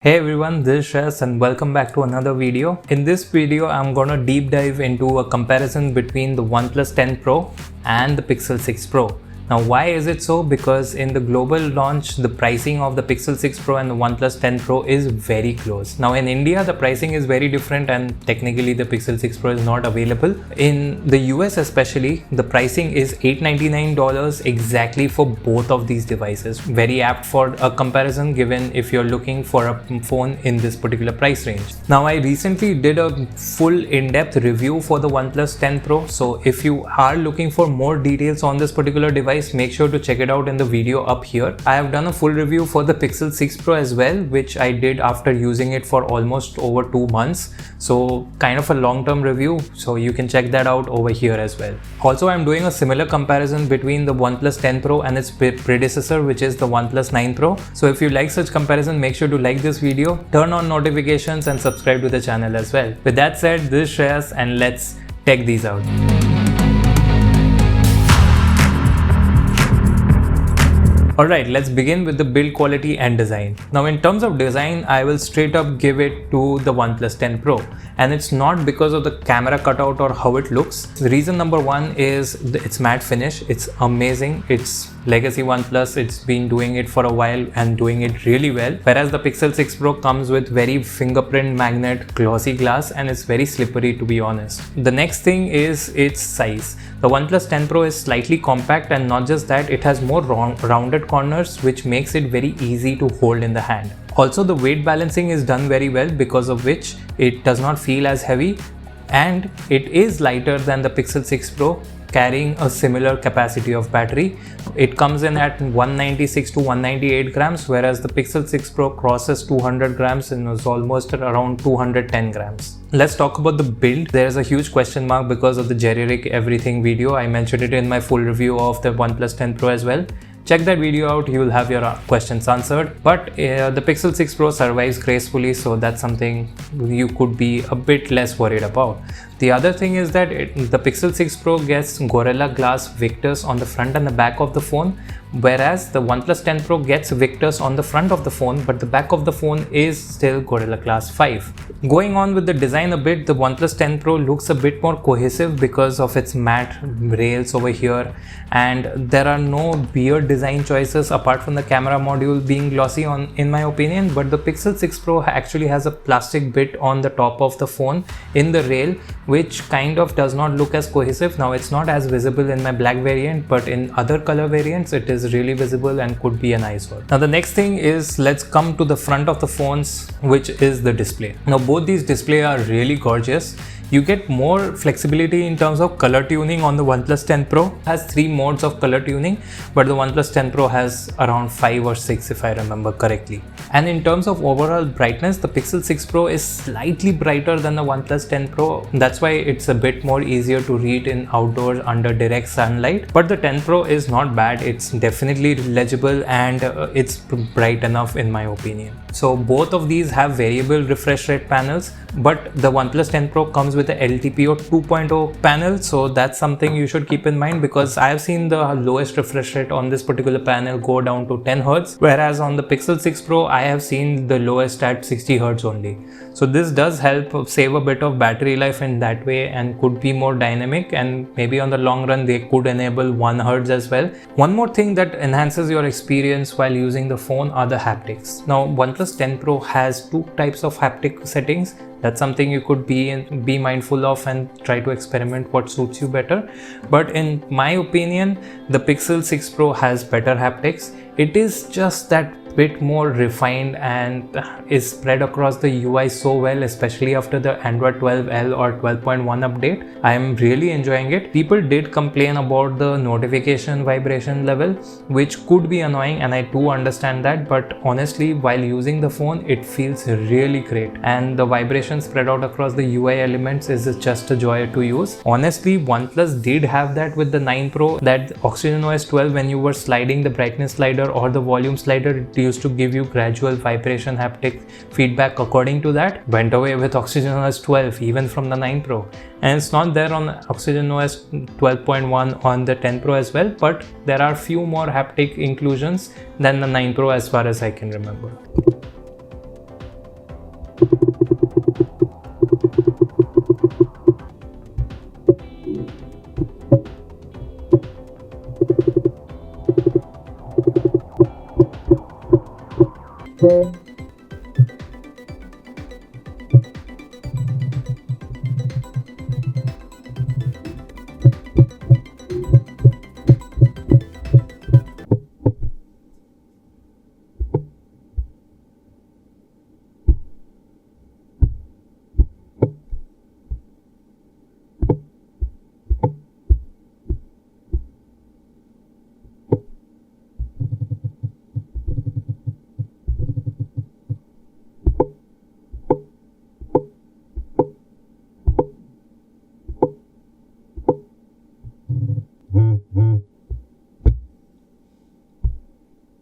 Hey everyone, this is Shreyas and welcome back to another video. In this video, I'm gonna deep dive into a comparison between the OnePlus 10 Pro and the Pixel 6 Pro. Now, why is it so? Because in the global launch, the pricing of the Pixel 6 Pro and the OnePlus 10 Pro is very close. Now, in India, the pricing is very different and technically the Pixel 6 Pro is not available. In the US especially, the pricing is $899 exactly for both of these devices. Very apt for a comparison given if you're looking for a phone in this particular price range. Now, I recently did a full in-depth review for the OnePlus 10 Pro. So if you are looking for more details on this particular device, make sure to check it out in the video up here. I have done a full review for the Pixel 6 Pro as well, which I did after using it for almost over 2 months. So kind of a long-term review. So you can check that out over here as well. Also, I'm doing a similar comparison between the OnePlus 10 Pro and its predecessor, which is the OnePlus 9 Pro. So if you like such comparison, make sure to like this video, turn on notifications and subscribe to the channel as well. With that said, this is Shreyas and let's check these out. Alright, let's begin with the build quality and design. Now in terms of design, I will straight up give it to the OnePlus 10 Pro. And it's not because of the camera cutout or how it looks. The reason number one is its matte finish. It's amazing. It's legacy OnePlus. It's been doing it for a while and doing it really well. Whereas the Pixel 6 Pro comes with very fingerprint magnet glossy glass and it's very slippery, to be honest. The next thing is its size. The OnePlus 10 Pro is slightly compact, and not just that, it has more rounded corners, which makes it very easy to hold in the hand. Also, the weight balancing is done very well, because of which it does not feel as heavy, and it is lighter than the Pixel 6 Pro, carrying a similar capacity of battery. It comes in at 196 to 198 grams, whereas the Pixel 6 Pro crosses 200 grams and is almost around 210 grams. Let's talk about the build. There is a huge question mark because of the generic everything video. I mentioned it in my full review of the OnePlus 10 Pro as well. Check that video out, you will have your questions answered. But the Pixel 6 Pro survives gracefully, so that's something you could be a bit less worried about. The other thing is that the Pixel 6 Pro gets Gorilla Glass Victus on the front and the back of the phone, whereas the OnePlus 10 Pro gets Victus on the front of the phone, but the back of the phone is still Gorilla Glass 5. Going on with the design a bit, the OnePlus 10 Pro looks a bit more cohesive because of its matte rails over here, and there are no weird design choices apart from the camera module being glossy in my opinion. But the Pixel 6 Pro actually has a plastic bit on the top of the phone in the rail, which kind of does not look as cohesive. Now it's not as visible in my black variant, but in other color variants it is really visible and could be an eyesore. Now the next thing is, let's come to the front of the phones, which is the display. Now both these displays are really gorgeous. You get more flexibility in terms of color tuning on the OnePlus 10 Pro. It has 3 modes of color tuning, but the OnePlus 10 Pro has around 5 or 6 if I remember correctly. And in terms of overall brightness, the Pixel 6 Pro is slightly brighter than the OnePlus 10 Pro. That's why it's a bit more easier to read in outdoors under direct sunlight. But the 10 Pro is not bad. It's definitely legible and it's bright enough in my opinion. So both of these have variable refresh rate panels, but the OnePlus 10 Pro comes with the LTPO 2.0 panel, so that's something you should keep in mind, because I have seen the lowest refresh rate on this particular panel go down to 10 Hz, whereas on the Pixel 6 Pro I have seen the lowest at 60 Hz only. So this does help save a bit of battery life in that way and could be more dynamic, and maybe on the long run they could enable 1 Hz as well. One more thing that enhances your experience while using the phone are the haptics. Now OnePlus 10 Pro has 2 types of haptic settings. That's something you could be mindful of and try to experiment what suits you better. But in my opinion, the Pixel 6 Pro has better haptics. It is just that bit more refined and is spread across the UI so well, especially after the Android 12L or 12.1 update. I am really enjoying it. People did complain about the notification vibration level, which could be annoying, and I do understand that, but honestly while using the phone it feels really great, and the vibration spread out across the UI elements is just a joy to use. Honestly, OnePlus did have that with the 9 Pro, that OxygenOS 12, when you were sliding the brightness slider or the volume slider, it used to give you gradual vibration haptic feedback. According to that, went away with OxygenOS 12 even from the 9 Pro, and it's not there on OxygenOS 12.1 on the 10 Pro as well, but there are few more haptic inclusions than the 9 Pro as far as I can remember.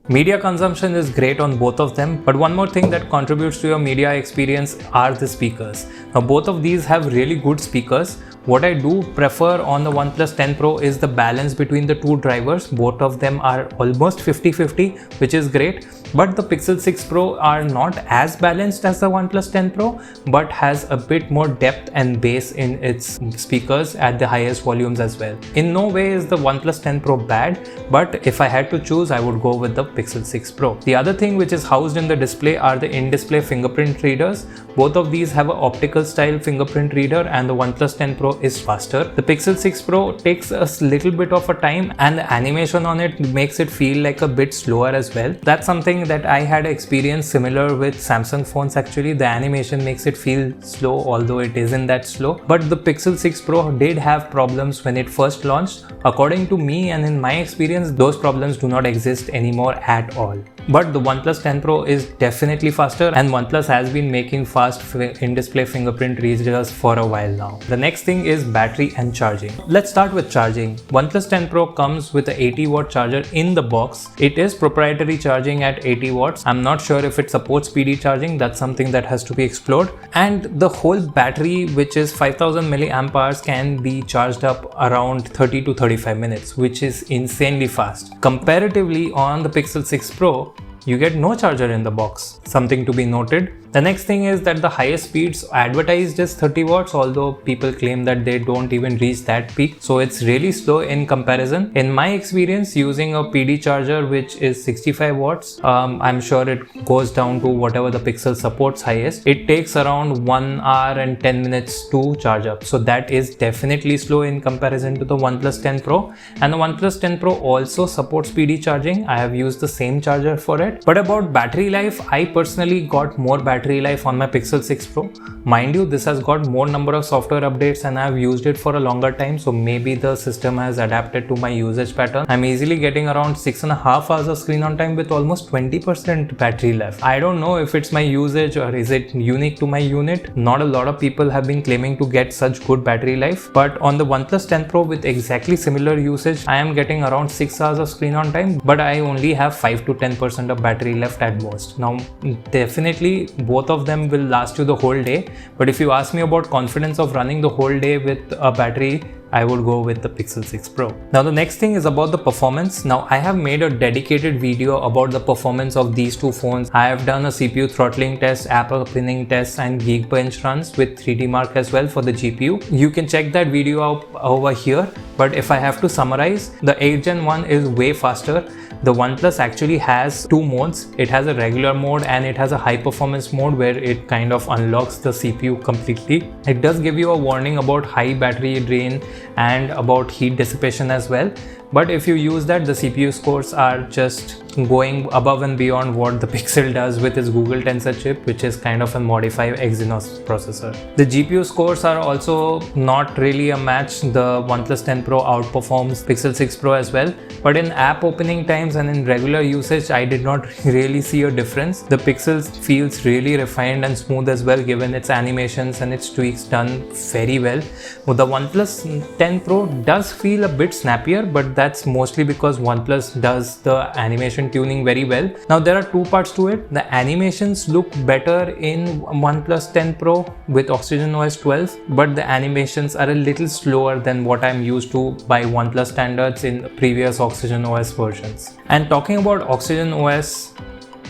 Media consumption is great on both of them, but one more thing that contributes to your media experience are the speakers. Now both of these have really good speakers. What I do prefer on the OnePlus 10 Pro is the balance between the two drivers. Both of them are almost 50-50, which is great. But the Pixel 6 Pro are not as balanced as the OnePlus 10 Pro, but has a bit more depth and bass in its speakers at the highest volumes as well. In no way is the OnePlus 10 Pro bad, but if I had to choose, I would go with the Pixel 6 Pro. The other thing which is housed in the display are the in-display fingerprint readers. Both of these have an optical style fingerprint reader, and the OnePlus 10 Pro is faster. The Pixel 6 Pro takes a little bit of a time, and the animation on it makes it feel like a bit slower as well. That's something that I had experienced similar with Samsung phones actually. The animation makes it feel slow, although it isn't that slow. But the Pixel 6 Pro did have problems when it first launched. According to me and in my experience, those problems do not exist anymore at all. But the OnePlus 10 Pro is definitely faster, and OnePlus has been making fast in-display fingerprint readers for a while now. The next thing is battery and charging. Let's start with charging. OnePlus 10 Pro comes with a 80 watt charger in the box. It is proprietary charging at 80 watts. I'm not sure if it supports PD charging. That's something that has to be explored. And the whole battery, which is 5000 milliamp hours, can be charged up around 30 to 35 minutes, which is insanely fast. Comparatively, on the Pixel 6 Pro, you get no charger in the box. Something to be noted. The next thing is that the highest speeds advertised is 30 watts, although people claim that they don't even reach that peak. So it's really slow in comparison. In my experience, using a PD charger which is 65 watts, I'm sure it goes down to whatever the Pixel supports highest. It takes around 1 hour and 10 minutes to charge up. So that is definitely slow in comparison to the OnePlus 10 Pro. And the OnePlus 10 Pro also supports PD charging. I have used the same charger for it. But about battery life, I personally got more battery life on my Pixel 6 Pro. Mind you, this has got more number of software updates and I have used it for a longer time, so maybe the system has adapted to my usage pattern. I'm easily getting around 6.5 hours of screen on time with almost 20% battery left. I don't know if it's my usage or is it unique to my unit. Not a lot of people have been claiming to get such good battery life, but on the OnePlus 10 Pro with exactly similar usage, I am getting around 6 hours of screen on time, but I only have 5 to 10% of battery left at most. Now, definitely both of them will last you the whole day, but if you ask me about confidence of running the whole day with a battery, I would go with the Pixel 6 Pro. Now the next thing is about the performance. Now I have made a dedicated video about the performance of these two phones. I have done a CPU throttling test, app opening test and Geekbench runs with 3D Mark as well for the GPU. You can check that video out over here, but if I have to summarize, the 8th Gen one is way faster. The OnePlus actually has two modes. It has a regular mode and it has a high performance mode where it kind of unlocks the CPU completely. It does give you a warning about high battery drain and about heat dissipation as well. But if you use that, the CPU scores are just going above and beyond what the Pixel does with its Google Tensor chip, which is kind of a modified Exynos processor. The GPU scores are also not really a match. The OnePlus 10 Pro outperforms Pixel 6 Pro as well. But in app opening times and in regular usage, I did not really see a difference. The Pixel feels really refined and smooth as well, given its animations and its tweaks done very well. The OnePlus 10 Pro does feel a bit snappier, but that's mostly because OnePlus does the animation tuning very well. Now there are two parts to it. The animations look better in OnePlus 10 Pro with Oxygen OS 12, but the animations are a little slower than what I'm used to by OnePlus standards in previous Oxygen OS versions. And talking about Oxygen OS,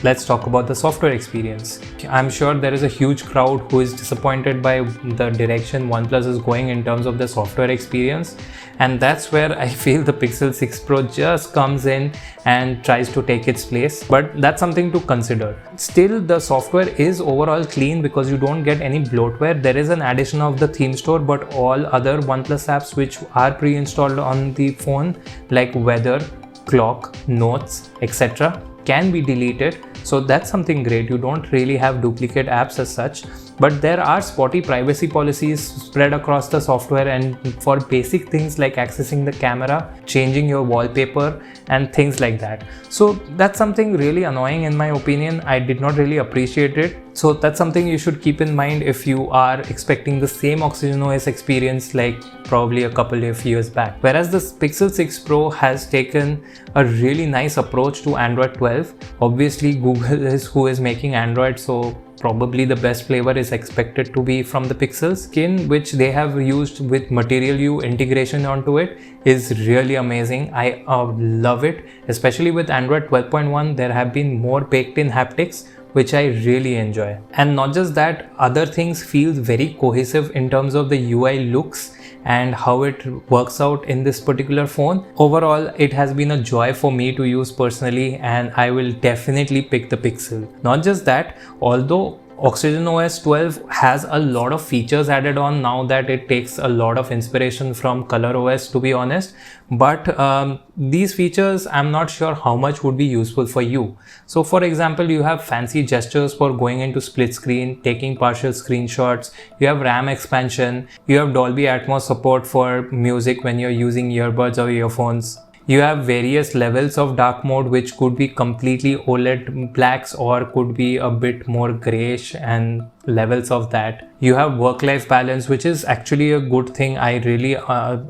let's talk about the software experience. I'm sure there is a huge crowd who is disappointed by the direction OnePlus is going in terms of the software experience. and that's where I feel the Pixel 6 Pro just comes in and tries to take its place, but that's something to consider. Still, the software is overall clean because you don't get any bloatware. There is an addition of the theme store, but all other OnePlus apps which are pre-installed on the phone like weather, clock, notes, etc. can be deleted. So that's something great. You don't really have duplicate apps as such, but there are spotty privacy policies spread across the software, and for basic things like accessing the camera, changing your wallpaper and things like that. So that's something really annoying in my opinion. I did not really appreciate it. So that's something you should keep in mind if you are expecting the same OxygenOS experience like probably a couple of years back. Whereas the Pixel 6 Pro has taken a really nice approach to Android 12. Obviously Google is who is making Android, so probably the best flavor is expected to be from the Pixel. Skin, which they have used with Material You integration onto it, is really amazing. I love it, especially with Android 12.1. There have been more baked in haptics, which I really enjoy. And not just that, other things feel very cohesive in terms of the UI looks and how it works out in this particular phone. Overall, it has been a joy for me to use personally, and I will definitely pick the Pixel. Not just that, although OxygenOS 12 has a lot of features added on now that it takes a lot of inspiration from ColorOS, to be honest, but these features I'm not sure how much would be useful for you. So for example, you have fancy gestures for going into split screen, taking partial screenshots, you have RAM expansion, you have Dolby Atmos support for music when you're using earbuds or earphones. You have various levels of dark mode, which could be completely OLED blacks or could be a bit more grayish, and levels of that. You have work-life balance, which is actually a good thing. I really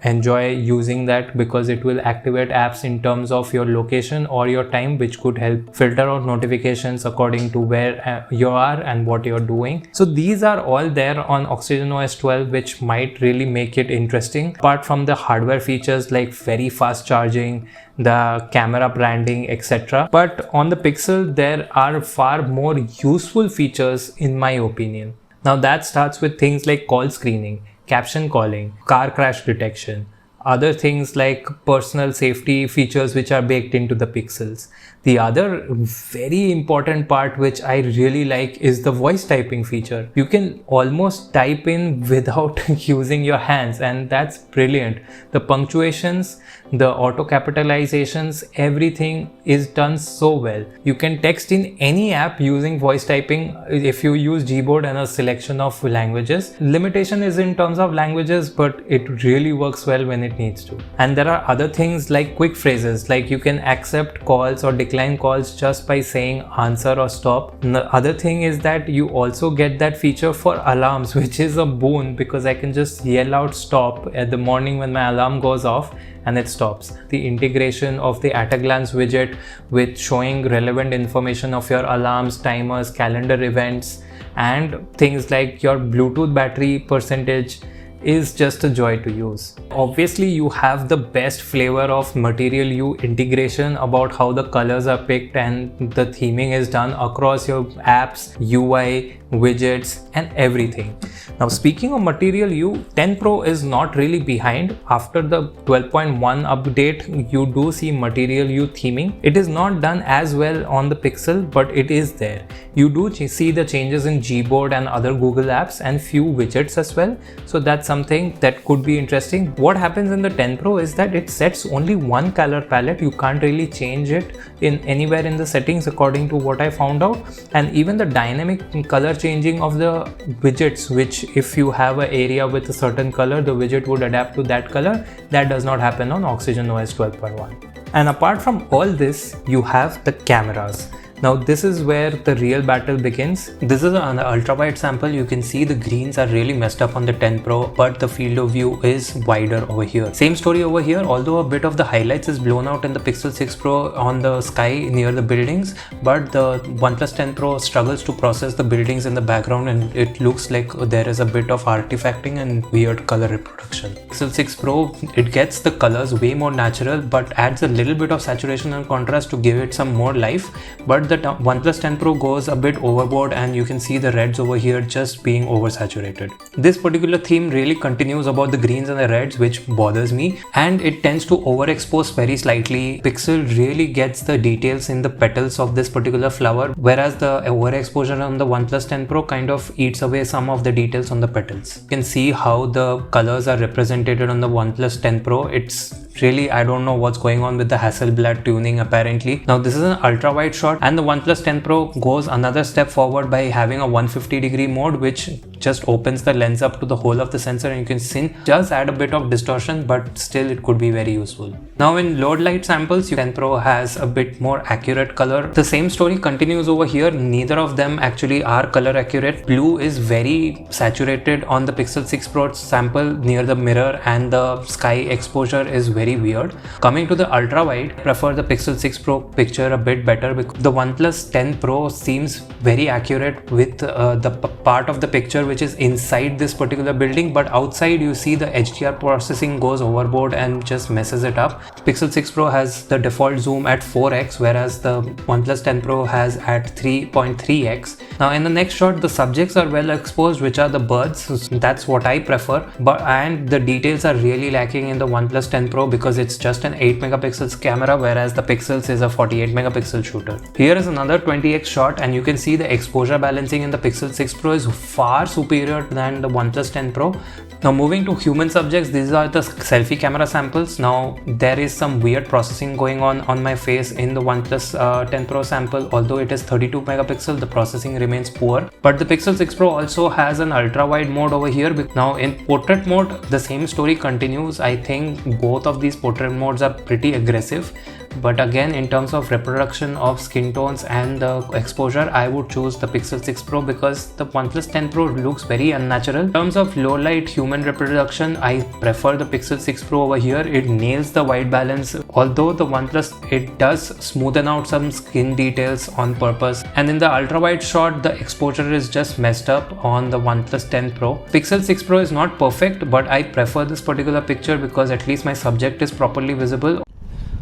enjoy using that because it will activate apps in terms of your location or your time, which could help filter out notifications according to where you are and what you're doing. So these are all there on OxygenOS 12, which might really make it interesting. Apart from the hardware features like very fast charging, the camera branding, etc. But on the Pixel, there are far more useful features in my opinion. Now that starts with things like call screening, caption calling, car crash detection, other things like personal safety features which are baked into the Pixels. The other very important part which I really like is the voice typing feature. You can almost type in without using your hands, and that's brilliant. The punctuations, the auto capitalizations, everything is done so well. You can text in any app using voice typing if you use Gboard and a selection of languages. Limitation is in terms of languages, but it really works well when it needs to. And there are other things like quick phrases, like you can accept calls or decline calls just by saying answer or stop. And the other thing is that you also get that feature for alarms, which is a boon because I can just yell out stop at the morning when my alarm goes off and it stops. The integration of the at a glance widget with showing relevant information of your alarms, timers, calendar events, and things like your Bluetooth battery percentage is just a joy to use. Obviously, you have the best flavor of Material You integration about how the colors are picked and the theming is done across your apps, UI, widgets, and everything. Now, speaking of Material You, 10 Pro is not really behind. After the 12.1 update, you do see Material You theming. It is not done as well on the Pixel, but it is there. You do see the changes in Gboard and other Google apps and few widgets as well. So that's something that could be interesting. What happens in the 10 Pro is that it sets only one color palette. You can't really change it in anywhere in the settings according to what I found out. And even the dynamic color changing of the widgets, which if you have an area with a certain color, the widget would adapt to that color. That does not happen on OxygenOS 12.1. And apart from all this, you have the cameras. Now this is where the real battle begins. This is an ultra wide sample. You can see the greens are really messed up on the 10 Pro, but the field of view is wider over here. Same story over here, although a bit of the highlights is blown out in the Pixel 6 Pro on the sky near the buildings, but the OnePlus 10 Pro struggles to process the buildings in the background, and it looks like there is a bit of artifacting and weird color reproduction. Pixel 6 Pro, it gets the colors way more natural, but adds a little bit of saturation and contrast to give it some more life, but but the OnePlus 10 Pro goes a bit overboard and you can see the reds over here just being oversaturated. This particular theme really continues about the greens and the reds, which bothers me, and it tends to overexpose very slightly. Pixel really gets the details in the petals of this particular flower, whereas the overexposure on the OnePlus 10 Pro kind of eats away some of the details on the petals. You can see how the colors are represented on the OnePlus 10 Pro. It's really, I don't know what's going on with the Hasselblad tuning apparently. Now this is an ultra wide shot, and the OnePlus 10 Pro goes another step forward by having a 150-degree mode, which just opens the lens up to the whole of the sensor, and you can see it does add a bit of distortion, but still it could be very useful. Now in low light samples, 10 Pro has a bit more accurate color. The same story continues over here. Neither of them actually are color accurate. Blue is very saturated on the Pixel 6 Pro sample near the mirror, and the sky exposure is very weird. Coming to the ultra wide, I prefer the Pixel 6 Pro picture a bit better because the OnePlus 10 Pro seems very accurate with the part of the picture which is inside this particular building, but outside you see the HDR processing goes overboard and just messes it up. Pixel 6 Pro has the default zoom at 4x, whereas the OnePlus 10 Pro has at 3.3x. Now in the next shot, the subjects are well exposed, which are the birds. So that's what I prefer, and the details are really lacking in the OnePlus 10 Pro because it's just an 8 megapixels camera, whereas the Pixels is a 48 megapixel shooter. Here is another 20x shot, and you can see the exposure balancing in the Pixel 6 Pro is far superior than the OnePlus 10 Pro. Now moving to human subjects, these are the selfie camera samples. Now there is some weird processing going on my face in the OnePlus 10 Pro sample. Although it is 32 megapixel, the processing remains poor. But the Pixel 6 Pro also has an ultra wide mode over here. Now in portrait mode, the same story continues. I think both of these portrait modes are pretty aggressive. But again, in terms of reproduction of skin tones and the exposure, I would choose the Pixel 6 Pro because the OnePlus 10 Pro looks very unnatural. In terms of low light human reproduction, I prefer the Pixel 6 Pro over here. It nails the white balance, although the OnePlus, it does smoothen out some skin details on purpose. And in the ultra wide shot, the exposure is just messed up on the OnePlus 10 Pro. Pixel 6 Pro is not perfect, but I prefer this particular picture because at least my subject is properly visible.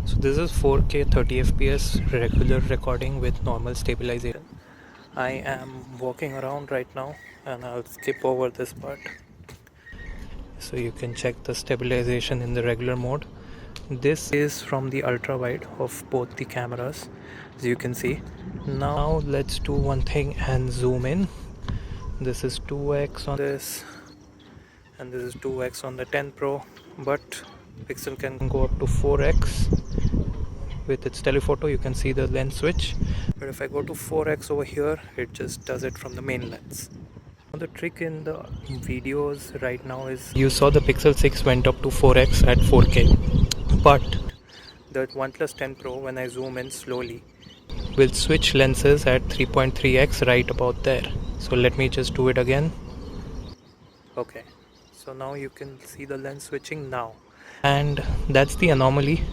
So this is 4K 30 FPS regular recording with normal stabilization. I am walking around right now and I'll skip over this part so you can check the stabilization in the regular mode. This is from the ultra wide of both the cameras, as you can see. Now let's do one thing and zoom in. This is 2x on this and this is 2x on the 10 Pro, but Pixel can go up to 4x with its telephoto. You can see the lens switch, but if I go to 4x over here, it just does it from the main lens. The trick in the videos right now is you saw the Pixel 6 went up to 4x at 4K, but the OnePlus 10 Pro, when I zoom in slowly, will switch lenses at 3.3x right about there. So let me just do it again. Okay, so now you can see the lens switching now. And that's the anomaly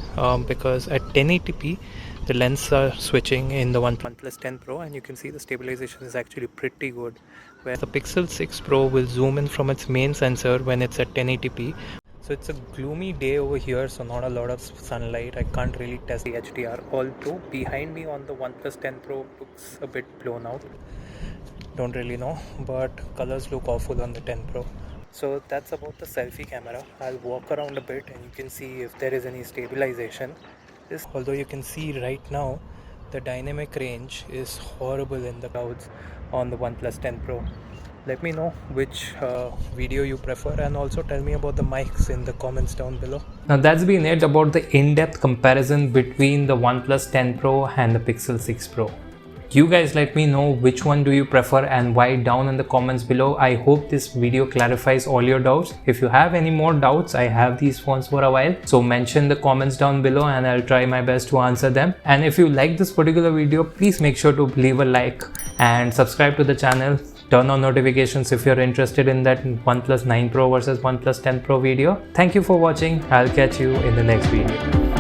because at 1080p the lenses are switching in the OnePlus 10 Pro, and you can see the stabilization is actually pretty good, where the Pixel 6 Pro will zoom in from its main sensor when it's at 1080p. So it's a gloomy day over here, so not a lot of sunlight. I can't really test the HDR, although behind me on the OnePlus 10 Pro looks a bit blown out. Don't really know, but colors look awful on the 10 Pro. So that's about the selfie camera. I'll walk around a bit and you can see if there is any stabilization. Although you can see right now the dynamic range is horrible in the clouds on the OnePlus 10 Pro. Let me know which video you prefer, and also tell me about the mics in the comments down below. Now that's been it about the in-depth comparison between the OnePlus 10 Pro and the Pixel 6 Pro. You guys let me know which one do you prefer and why down in the comments below. I hope this video clarifies all your doubts. If you have any more doubts, I have these phones for a while, so mention the comments down below and I'll try my best to answer them. And if you like this particular video, please make sure to leave a like and subscribe to the channel. Turn on notifications if you're interested in that OnePlus 9 Pro versus OnePlus 10 Pro video. Thank you for watching. I'll catch you in the next video.